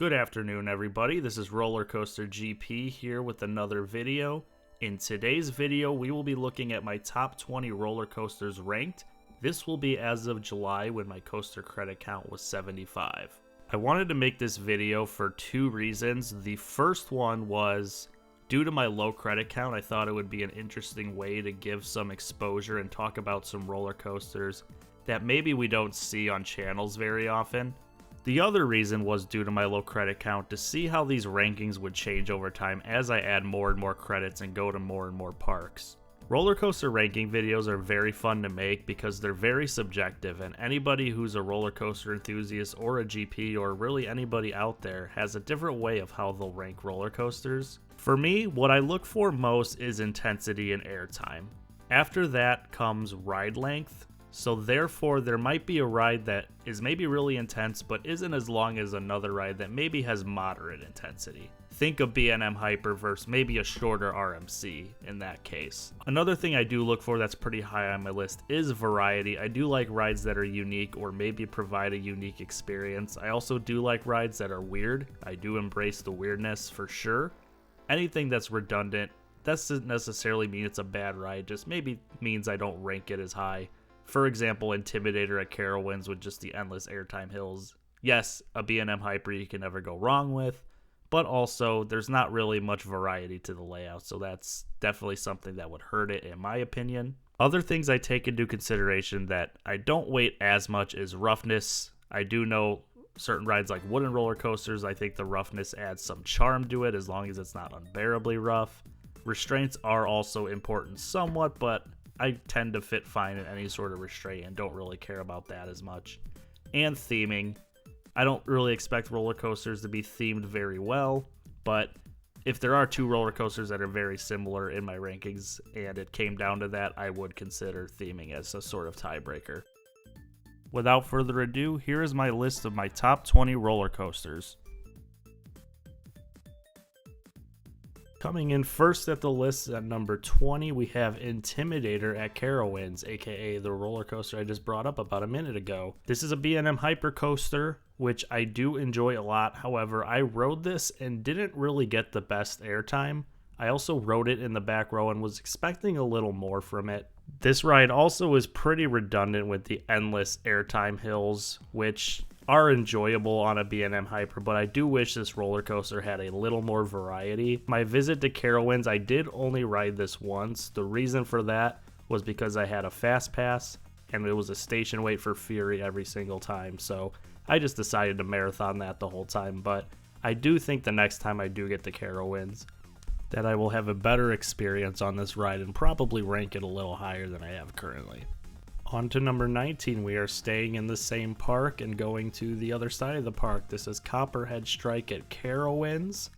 Good afternoon, everybody. This is Rollercoaster GP here with another video. In today's video, we will be looking at my top 20 roller coasters ranked. This will be as of July when my coaster credit count was 75. I wanted to make this video for two reasons. The first one was due to my low credit count, I thought it would be an interesting way to give some exposure and talk about some roller coasters that maybe we don't see on channels very often. The other reason was due to my low credit count to see how these rankings would change over time as I add more and more credits and go to more and more parks. Roller coaster ranking videos are very fun to make because they're very subjective, and anybody who's a roller coaster enthusiast or a GP or really anybody out there has a different way of how they'll rank roller coasters. For me, what I look for most is intensity and airtime. After that comes ride length. So therefore, there might be a ride that is maybe really intense but isn't as long as another ride that maybe has moderate intensity. Think of B&M Hyper versus maybe a shorter RMC in that case. Another thing I do look for that's pretty high on my list is variety. I do like rides that are unique or maybe provide a unique experience. I also do like rides that are weird. I do embrace the weirdness for sure. Anything that's redundant, that doesn't necessarily mean it's a bad ride, just maybe means I don't rank it as high. For example, Intimidator at Carowinds with just the endless airtime hills. Yes, a B&M Hyper you can never go wrong with, but also there's not really much variety to the layout, so that's definitely something that would hurt it in my opinion. Other things I take into consideration that I don't weight as much is roughness. I do know certain rides like wooden roller coasters, I think the roughness adds some charm to it as long as it's not unbearably rough. Restraints are also important somewhat, but I tend to fit fine in any sort of restraint and don't really care about that as much. And theming. I don't really expect roller coasters to be themed very well, but if there are two roller coasters that are very similar in my rankings and it came down to that, I would consider theming as a sort of tiebreaker. Without further ado, here is my list of my top 20 roller coasters. Coming in first at the list at number 20, we have Intimidator at Carowinds, aka the roller coaster I just brought up about a minute ago. This is a B&M Hyper coaster, which I do enjoy a lot. However, I rode this and didn't really get the best airtime. I also rode it in the back row and was expecting a little more from it. This ride also is pretty redundant with the endless airtime hills, which are enjoyable on a B&M Hyper, but I do wish this roller coaster had a little more variety. My visit to Carowinds, I did only ride this once. The reason for that was because I had a fast pass and it was a station wait for Fury every single time, so I just decided to marathon that the whole time. But I do think the next time I do get to Carowinds that I will have a better experience on this ride and probably rank it a little higher than I have currently. On to number 19, we are staying in the same park and going to the other side of the park. This is Copperhead Strike at Carowinds.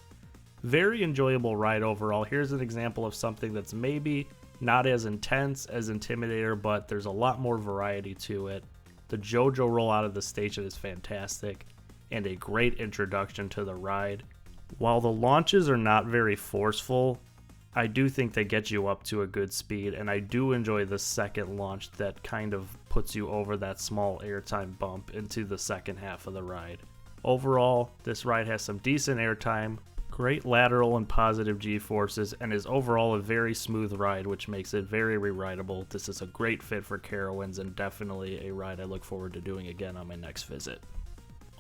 Very enjoyable ride overall. Here's an example of something that's maybe not as intense as Intimidator, but there's a lot more variety to it. The JoJo roll out of the station is fantastic and a great introduction to the ride. While the launches are not very forceful, I do think they get you up to a good speed, and I do enjoy the second launch that kind of puts you over that small airtime bump into the second half of the ride. Overall, this ride has some decent airtime, great lateral and positive G-forces, and is overall a very smooth ride, which makes it very re-rideable. This is a great fit for Carowinds and definitely a ride I look forward to doing again on my next visit.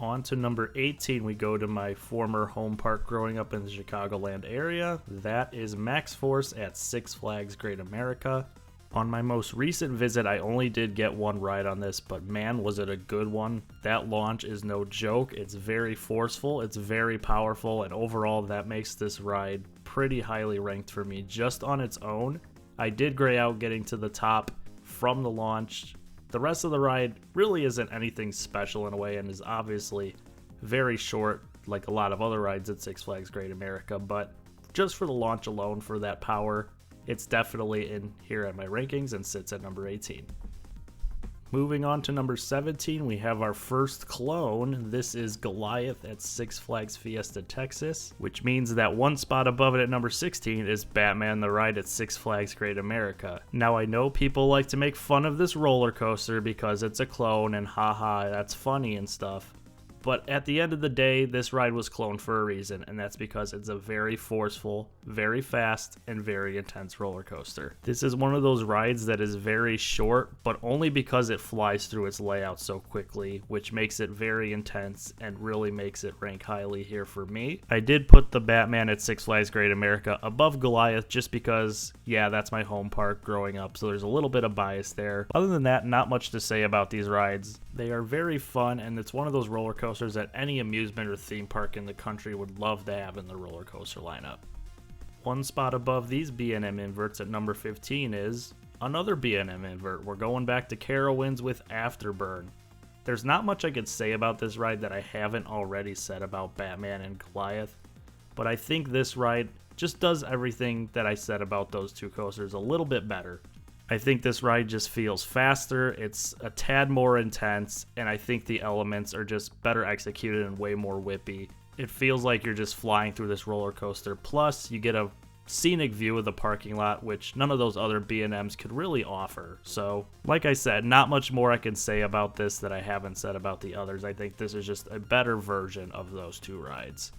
On to number 18, we go to my former home park growing up in the Chicagoland area. That is Max Force at Six Flags Great America. On my most recent visit, I only did get one ride on this, but man, was it a good one. That launch is no joke. It's very forceful, it's very powerful, and overall that makes this ride pretty highly ranked for me just on its own. I did gray out getting to the top from the launch. The rest of the ride really isn't anything special in a way and is obviously very short like a lot of other rides at Six Flags Great America, but just for the launch alone, for that power, it's definitely in here at my rankings and sits at number 18. Moving on to number 17, we have our first clone. This is Goliath at Six Flags Fiesta Texas, which means that one spot above it at number 16 is Batman the Ride at Six Flags Great America. Now, I know people like to make fun of this roller coaster because it's a clone and haha, that's funny and stuff. But at the end of the day, this ride was cloned for a reason, and that's because it's a very forceful, very fast, and very intense roller coaster. This is one of those rides that is very short, but only because it flies through its layout so quickly, which makes it very intense and really makes it rank highly here for me. I did put the Batman at Six Flags Great America above Goliath just because, yeah, that's my home park growing up, so there's a little bit of bias there. Other than that, not much to say about these rides. They are very fun, and it's one of those roller coasters that any amusement or theme park in the country would love to have in the roller coaster lineup. One spot above these B&M inverts at number 15 is another B&M invert. We're going back to Carowinds with Afterburn. There's not much I could say about this ride that I haven't already said about Batman and Goliath, but I think this ride just does everything that I said about those two coasters a little bit better. I think this ride just feels faster, it's a tad more intense, and I think the elements are just better executed and way more whippy. It feels like you're just flying through this roller coaster, plus you get a scenic view of the parking lot, which none of those other B&Ms could really offer. So, like I said, not much more I can say about this that I haven't said about the others. I think this is just a better version of those two rides.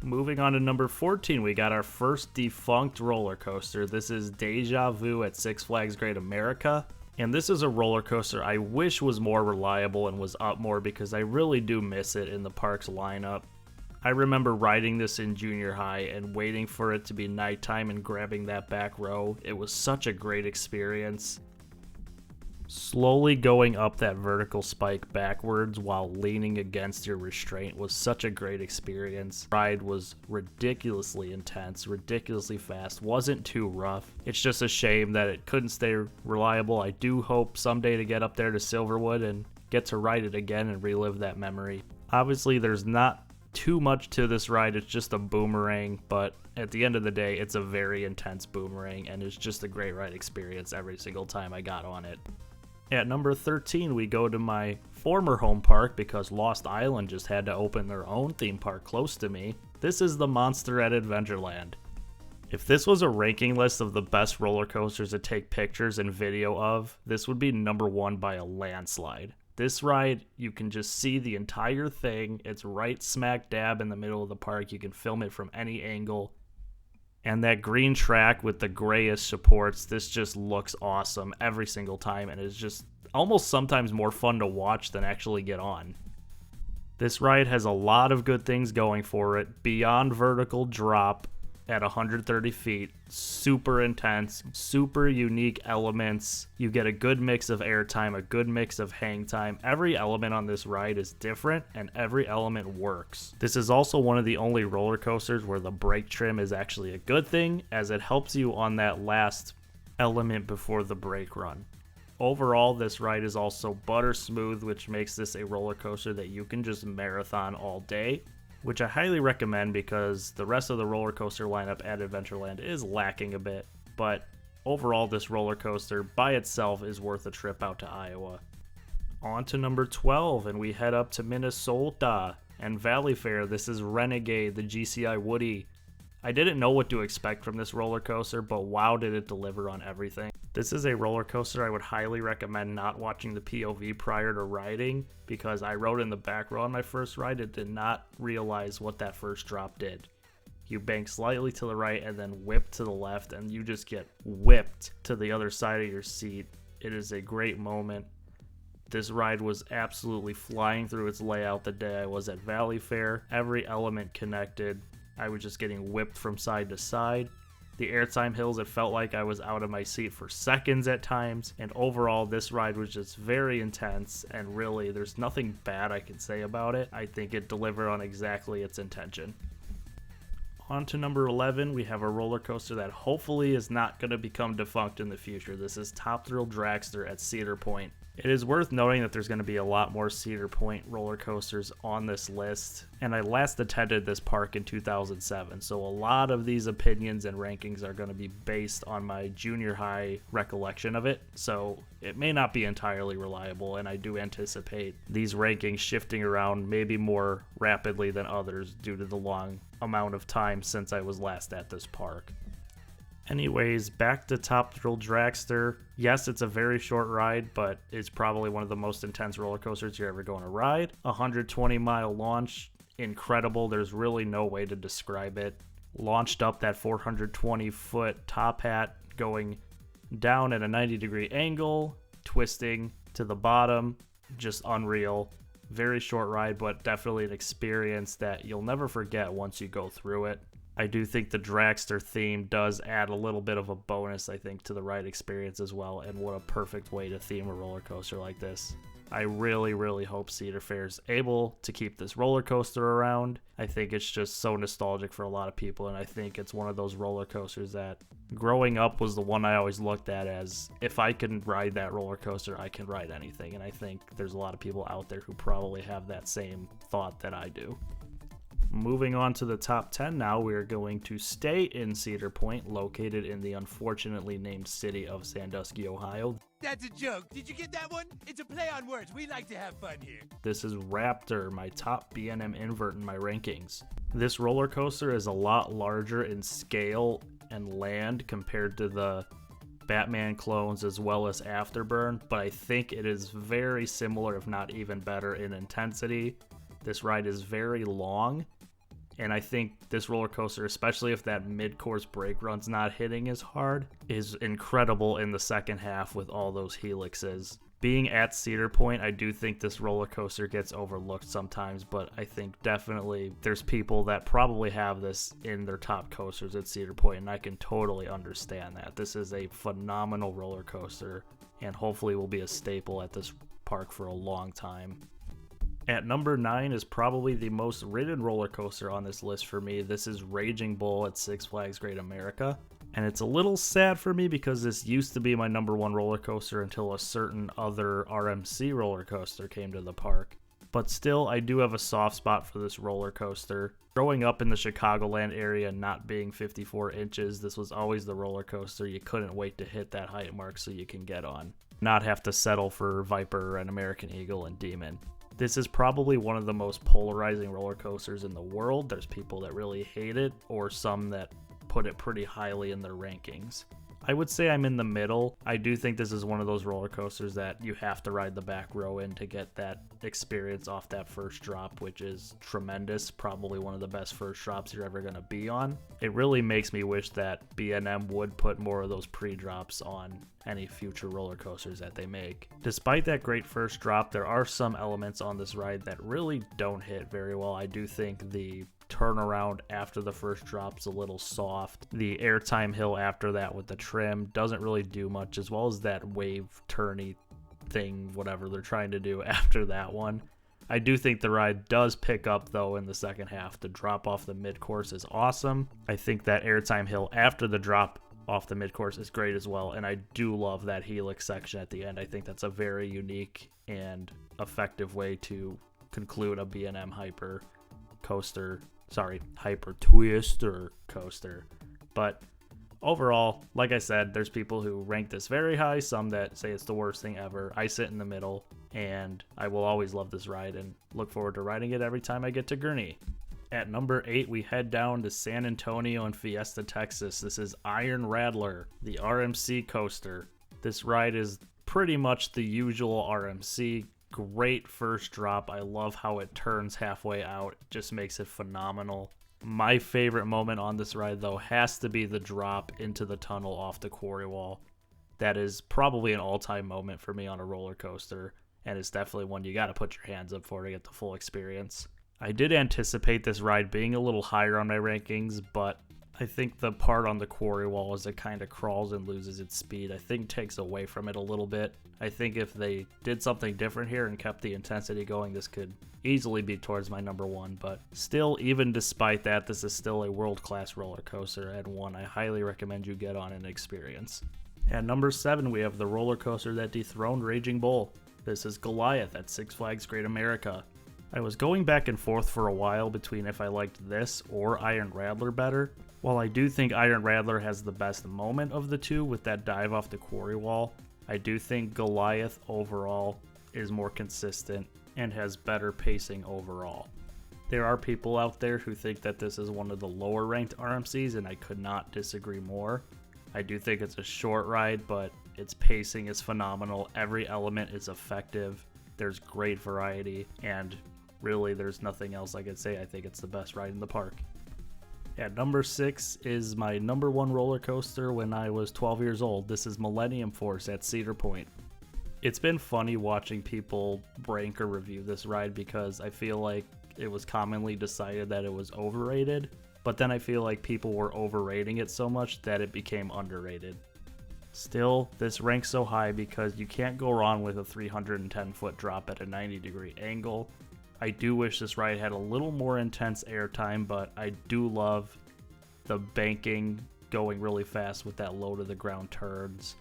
Moving on to number 14, we got our first defunct roller coaster. This is Deja Vu at Six Flags Great America. And this is a roller coaster I wish was more reliable and was up more because I really do miss it in the park's lineup. I remember riding this in junior high and waiting for it to be nighttime and grabbing that back row. It was such a great experience. Slowly going up that vertical spike backwards while leaning against your restraint was such a great experience. The ride was ridiculously intense, ridiculously fast, wasn't too rough. It's just a shame that it couldn't stay reliable. I do hope someday to get up there to Silverwood and get to ride it again and relive that memory. Obviously, there's not too much to this ride, it's just a boomerang, but at the end of the day, it's a very intense boomerang, and it's just a great ride experience every single time I got on it. At number 13, we go to my former home park because Lost Island just had to open their own theme park close to me. This is the Monster at Adventureland. If this was a ranking list of the best roller coasters to take pictures and video of, this would be number 1 by a landslide. This ride, you can just see the entire thing. It's right smack dab in the middle of the park. You can film it from any angle. And that green track with the grayish supports, this just looks awesome every single time, and it's just almost sometimes more fun to watch than actually get on. This ride has a lot of good things going for it. Beyond vertical drop at 130 feet, super intense, super unique elements. You get a good mix of airtime, a good mix of hang time. Every element on this ride is different and every element works. This is also one of the only roller coasters where the brake trim is actually a good thing, as it helps you on that last element before the brake run. Overall, this ride is also butter smooth, which makes this a roller coaster that you can just marathon all day, which I highly recommend because the rest of the roller coaster lineup at Adventureland is lacking a bit. But overall, this roller coaster by itself is worth a trip out to Iowa. On to number 12, and we head up to Minnesota and Valley Fair. This is Renegade, the GCI Woody. I didn't know what to expect from this roller coaster, but wow, did it deliver on everything. This is a roller coaster I would highly recommend not watching the POV prior to riding, because I rode in the back row on my first ride and did not realize what that first drop did. You bank slightly to the right and then whip to the left, and you just get whipped to the other side of your seat. It is a great moment. This ride was absolutely flying through its layout the day I was at Valley Fair. Every element connected. I was just getting whipped from side to side. The airtime hills, it felt like I was out of my seat for seconds at times. And overall, this ride was just very intense. And really, there's nothing bad I can say about it. I think it delivered on exactly its intention. On to number 11, we have a roller coaster that hopefully is not going to become defunct in the future. This is Top Thrill Dragster at Cedar Point. It is worth noting that there's going to be a lot more Cedar Point roller coasters on this list, and I last attended this park in 2007, so a lot of these opinions and rankings are going to be based on my junior high recollection of it, so it may not be entirely reliable, and I do anticipate these rankings shifting around maybe more rapidly than others due to the long amount of time since I was last at this park. Anyways, back to Top Thrill Dragster. Yes, it's a very short ride, but it's probably one of the most intense roller coasters you're ever going to ride. 120-mile launch, incredible. There's really no way to describe it. Launched up that 420-foot top hat, going down at a 90-degree angle, twisting to the bottom, just unreal. Very short ride, but definitely an experience that you'll never forget once you go through it. I do think the Dragster theme does add a little bit of a bonus, I think, to the ride experience as well, and what a perfect way to theme a roller coaster like this. I really, really hope Cedar Fair is able to keep this roller coaster around. I think it's just so nostalgic for a lot of people, and I think it's one of those roller coasters that growing up was the one I always looked at as, if I can ride that roller coaster, I can ride anything, and I think there's a lot of people out there who probably have that same thought that I do. Moving on to the top 10 now, we are going to stay in Cedar Point, located in the unfortunately named city of Sandusky, Ohio. That's a joke. Did you get that one? It's a play on words. We like to have fun here. This is Raptor, my top B&M invert in my rankings. This roller coaster is a lot larger in scale and land compared to the Batman clones as well as Afterburn, but I think it is very similar, if not even better, in intensity. This ride is very long, and I think this roller coaster, especially if that mid-course brake run's not hitting as hard, is incredible in the second half with all those helixes. Being at Cedar Point, I do think this roller coaster gets overlooked sometimes, but I think definitely there's people that probably have this in their top coasters at Cedar Point, and I can totally understand that. This is a phenomenal roller coaster, and hopefully will be a staple at this park for a long time. At number 9 is probably the most ridden roller coaster on this list for me. This is Raging Bull at Six Flags Great America. And it's a little sad for me because this used to be my number 1 roller coaster until a certain other RMC roller coaster came to the park. But still, I do have a soft spot for this roller coaster. Growing up in the Chicagoland area, not being 54 inches, this was always the roller coaster you couldn't wait to hit that height mark so you can get on. Not have to settle for Viper and American Eagle and Demon. This is probably one of the most polarizing roller coasters in the world. There's people that really hate it, or some that put it pretty highly in their rankings. I would say I'm in the middle. I do think this is one of those roller coasters that you have to ride the back row in to get that experience off that first drop, which is tremendous. Probably one of the best first drops you're ever going to be on. It really makes me wish that B&M would put more of those pre-drops on any future roller coasters that they make. Despite that great first drop, there are some elements on this ride that really don't hit very well. I do think the turnaround after the first drop's a little soft. The Airtime hill after that with the trim doesn't really do much, as well as that wave turny thing, whatever they're trying to do after that one. I do think the ride does pick up though in the second half. The drop off the mid-course is awesome. I think that Airtime hill after the drop off the mid-course is great as well, and I do love that helix section at the end. I think that's a very unique and effective way to conclude a B&M Hyper Twister coaster. But overall, like I said, there's people who rank this very high, some that say it's the worst thing ever. I sit in the middle, and I will always love this ride and look forward to riding it every time I get to Gurnee. At number 8, we head down to San Antonio and Fiesta, Texas. This is Iron Rattler, the RMC coaster. This ride is pretty much the usual RMC. Great first drop. I love how it turns halfway out. It just makes it phenomenal. My favorite moment on this ride, though, has to be the drop into the tunnel off the quarry wall. That is probably an all-time moment for me on a roller coaster, and it's definitely one you got to put your hands up for to get the full experience. I did anticipate this ride being a little higher on my rankings, but I think the part on the quarry wall as it kind of crawls and loses its speed, I think takes away from it a little bit. I think if they did something different here and kept the intensity going, this could easily be towards my number 1, but still, even despite that, this is still a world-class roller coaster and one I highly recommend you get on and experience. At number 7, we have the roller coaster that dethroned Raging Bull. This is Goliath at Six Flags Great America. I was going back and forth for a while between if I liked this or Iron Rattler better. While I do think Iron Rattler has the best moment of the two with that dive off the quarry wall, I do think Goliath overall is more consistent and has better pacing overall. There are people out there who think that this is one of the lower ranked RMCs, and I could not disagree more. I do think it's a short ride, but its pacing is phenomenal. Every element is effective. There's great variety, and really there's nothing else I could say. I think it's the best ride in the park. At number 6 is my number 1 roller coaster when I was 12 years old. This is Millennium Force at Cedar Point. It's been funny watching people rank or review this ride because I feel like it was commonly decided that it was overrated, but then I feel like people were overrating it so much that it became underrated. Still, this ranks so high because you can't go wrong with a 310-foot drop at a 90-degree angle. I do wish this ride had a little more intense airtime, but I do love the banking going really fast with that low to the ground turns.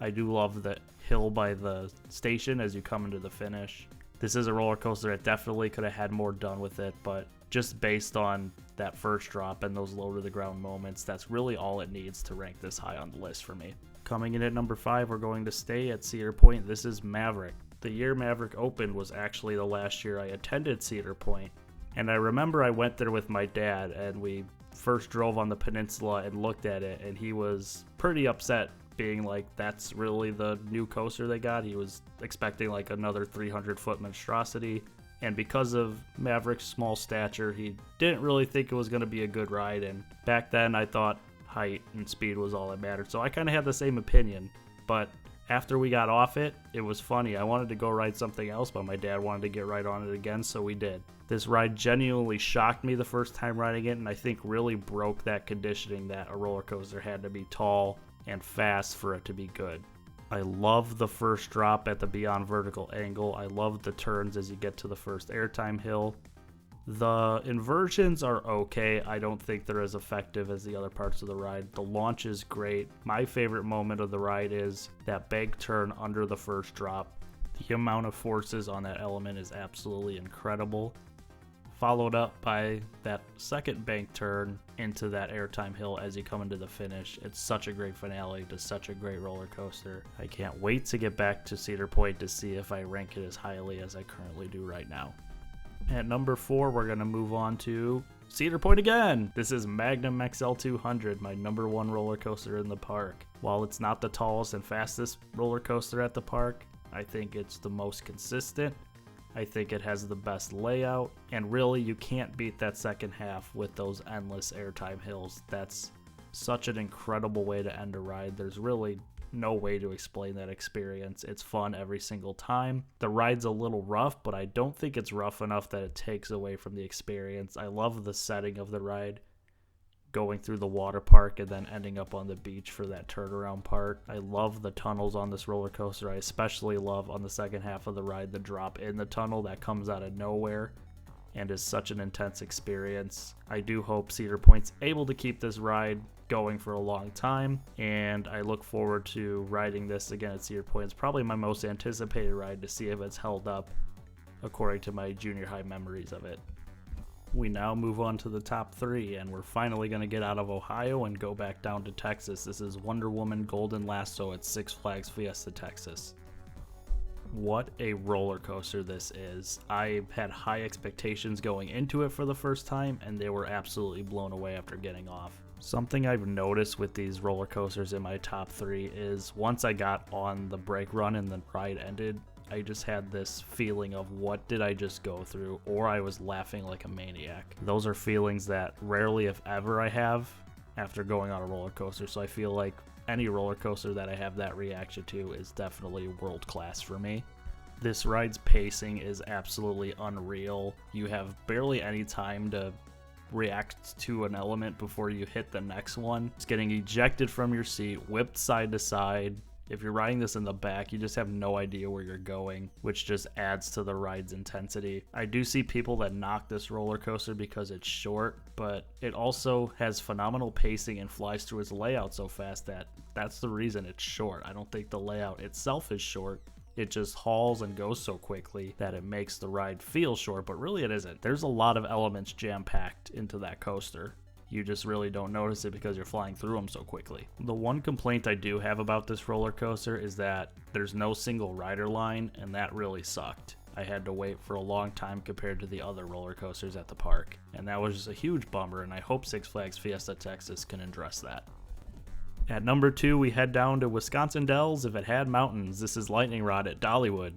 I do love the hill by the station as you come into the finish. This is a roller coaster that definitely could have had more done with it, but just based on that first drop and those low to the ground moments, that's really all it needs to rank this high on the list for me. Coming in at number 5, we're going to stay at Cedar Point. This is Maverick. The year Maverick opened was actually the last year I attended Cedar Point, and I remember I went there with my dad and we first drove on the peninsula and looked at it, and he was pretty upset, being like, that's really the new coaster they got. He was expecting like another 300-foot monstrosity, and because of Maverick's small stature, he didn't really think it was going to be a good ride, and back then I thought height and speed was all that mattered, so I kind of had the same opinion. But after we got off it, it was funny. I wanted to go ride something else, but my dad wanted to get right on it again, so we did. This ride genuinely shocked me the first time riding it, and I think really broke that conditioning that a roller coaster had to be tall and fast for it to be good. I love the first drop at the beyond vertical angle. I love the turns as you get to the first airtime hill. The inversions are okay. I don't think they're as effective as the other parts of the ride. The launch is great. My favorite moment of the ride is that bank turn under the first drop. The amount of forces on that element is absolutely incredible. Followed up by that second bank turn into that airtime hill as you come into the finish. It's such a great finale to such a great roller coaster. I can't wait to get back to Cedar Point to see if I rank it as highly as I currently do right now. At number 4, we're going to move on to Cedar Point again. This is Magnum XL 200, my number 1 roller coaster in the park. While it's not the tallest and fastest roller coaster at the park, I think it's the most consistent. I think it has the best layout, and really you can't beat that second half with those endless airtime hills. That's such an incredible way to end a ride. There's really no way to explain that experience. It's fun every single time. The ride's a little rough, but I don't think it's rough enough that it takes away from the experience. I love the setting of the ride, going through the water park and then ending up on the beach for that turnaround part. I love the tunnels on this roller coaster. I especially love on the second half of the ride the drop in the tunnel that comes out of nowhere and is such an intense experience. I do hope Cedar Point's able to keep this ride going for a long time, and I look forward to riding this again at Cedar Point. It's probably my most anticipated ride to see if it's held up according to my junior high memories of it. We now move on to the top 3, and we're finally going to get out of Ohio and go back down to Texas. This is Wonder Woman Golden Lasso at Six Flags Fiesta, Texas. What a roller coaster this is. I had high expectations going into it for the first time, and they were absolutely blown away after getting off. Something I've noticed with these roller coasters in my top 3 is once I got on the brake run and the ride ended, I just had this feeling of what did I just go through, or I was laughing like a maniac. Those are feelings that rarely if ever I have after going on a roller coaster, so I feel like any roller coaster that I have that reaction to is definitely world class for me. This ride's pacing is absolutely unreal. You have barely any time to react to an element before you hit the next one. It's getting ejected from your seat, whipped side to side. If you're riding this in the back, you just have no idea where you're going, which just adds to the ride's intensity. I do see people that knock this roller coaster because it's short, but it also has phenomenal pacing and flies through its layout so fast that that's the reason it's short. I don't think the layout itself is short. It just hauls and goes so quickly that it makes the ride feel short, but really it isn't. There's a lot of elements jam-packed into that coaster. You just really don't notice it because you're flying through them so quickly. The one complaint I do have about this roller coaster is that there's no single rider line, and that really sucked. I had to wait for a long time compared to the other roller coasters at the park, and that was just a huge bummer, and I hope Six Flags Fiesta Texas can address that. At number 2, we head down to Wisconsin Dells if it had mountains. This is Lightning Rod at Dollywood.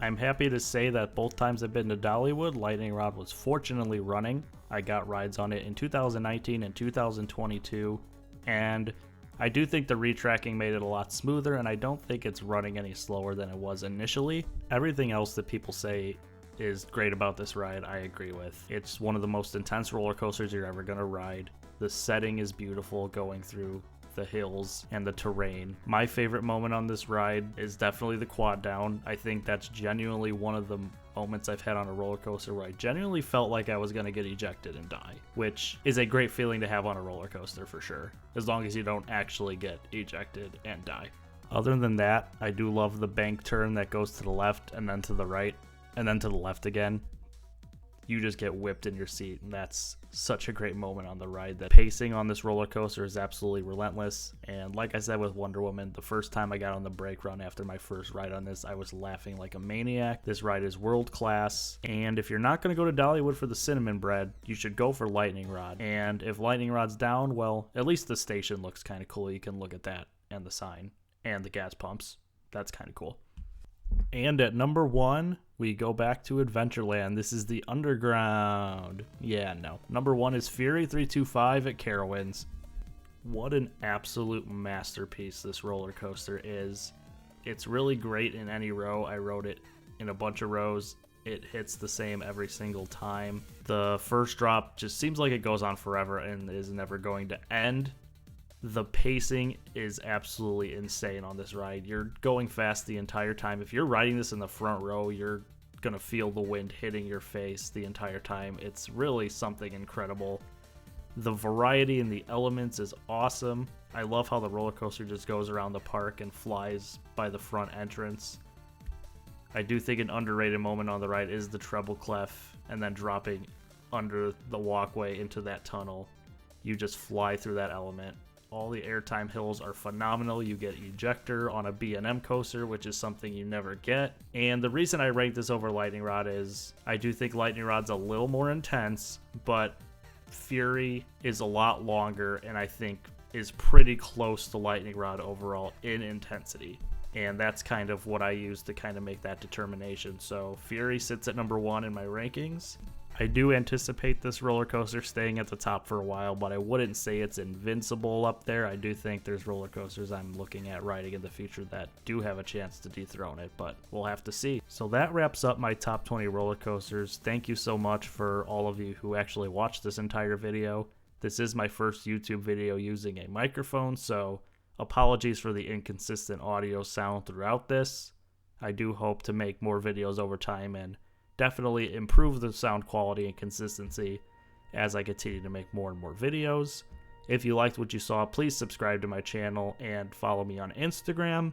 I'm happy to say that both times I've been to Dollywood, Lightning Rod was fortunately running. I got rides on it in 2019 and 2022, and I do think the retracking made it a lot smoother, and I don't think it's running any slower than it was initially. Everything else that people say is great about this ride, I agree with. It's one of the most intense roller coasters you're ever going to ride. The setting is beautiful going through the hills and the terrain. My favorite moment on this ride is definitely the quad down. I think that's genuinely one of the moments I've had on a roller coaster where I genuinely felt like I was going to get ejected and die, which is a great feeling to have on a roller coaster for sure, as long as you don't actually get ejected and die. Other than that, I do love the bank turn that goes to the left and then to the right and then to the left again. You just get whipped in your seat, and that's such a great moment on the ride. The pacing on this roller coaster is absolutely relentless, and like I said with Wonder Woman, the first time I got on the brake run after my first ride on this, I was laughing like a maniac. This ride is world class, and if you're not going to go to Dollywood for the cinnamon bread, you should go for Lightning Rod. And if Lightning Rod's down, well, at least the station looks kind of cool. You can look at that and the sign and the gas pumps. That's kind of cool. And at number 1, we go back to Adventureland. This is the Underground. Yeah, no. Number 1 is Fury 325 at Carowinds. What an absolute masterpiece this roller coaster is. It's really great in any row. I rode it in a bunch of rows. It hits the same every single time. The first drop just seems like it goes on forever and is never going to end. The pacing is absolutely insane on this ride. You're going fast the entire time. If you're riding this in the front row, you're going to feel the wind hitting your face the entire time. It's really something incredible. The variety in the elements is awesome. I love how the roller coaster just goes around the park and flies by the front entrance. I do think an underrated moment on the ride is the treble clef and then dropping under the walkway into that tunnel. You just fly through that element. All the Airtime hills are phenomenal. You get ejector on a B&M coaster, which is something you never get. And the reason I rank this over Lightning Rod is I do think Lightning Rod's a little more intense, but Fury is a lot longer and I think is pretty close to Lightning Rod overall in intensity. And that's kind of what I use to kind of make that determination. So Fury sits at number 1 in my rankings. I do anticipate this roller coaster staying at the top for a while, but I wouldn't say it's invincible up there. I do think there's roller coasters I'm looking at riding in the future that do have a chance to dethrone it, but we'll have to see. So that wraps up my top 20 roller coasters. Thank you so much for all of you who actually watched this entire video. This is my first YouTube video using a microphone, so apologies for the inconsistent audio sound throughout this. I do hope to make more videos over time and definitely improve the sound quality and consistency as I continue to make more and more videos. If you liked what you saw, please subscribe to my channel and follow me on Instagram.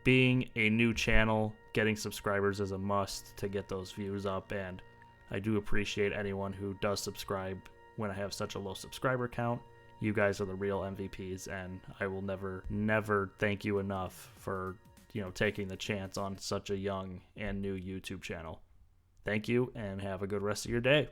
Being a new channel, getting subscribers is a must to get those views up, and I do appreciate anyone who does subscribe when I have such a low subscriber count. You guys are the real MVPs, and I will never thank you enough for, taking the chance on such a young and new YouTube channel. Thank you, and have a good rest of your day.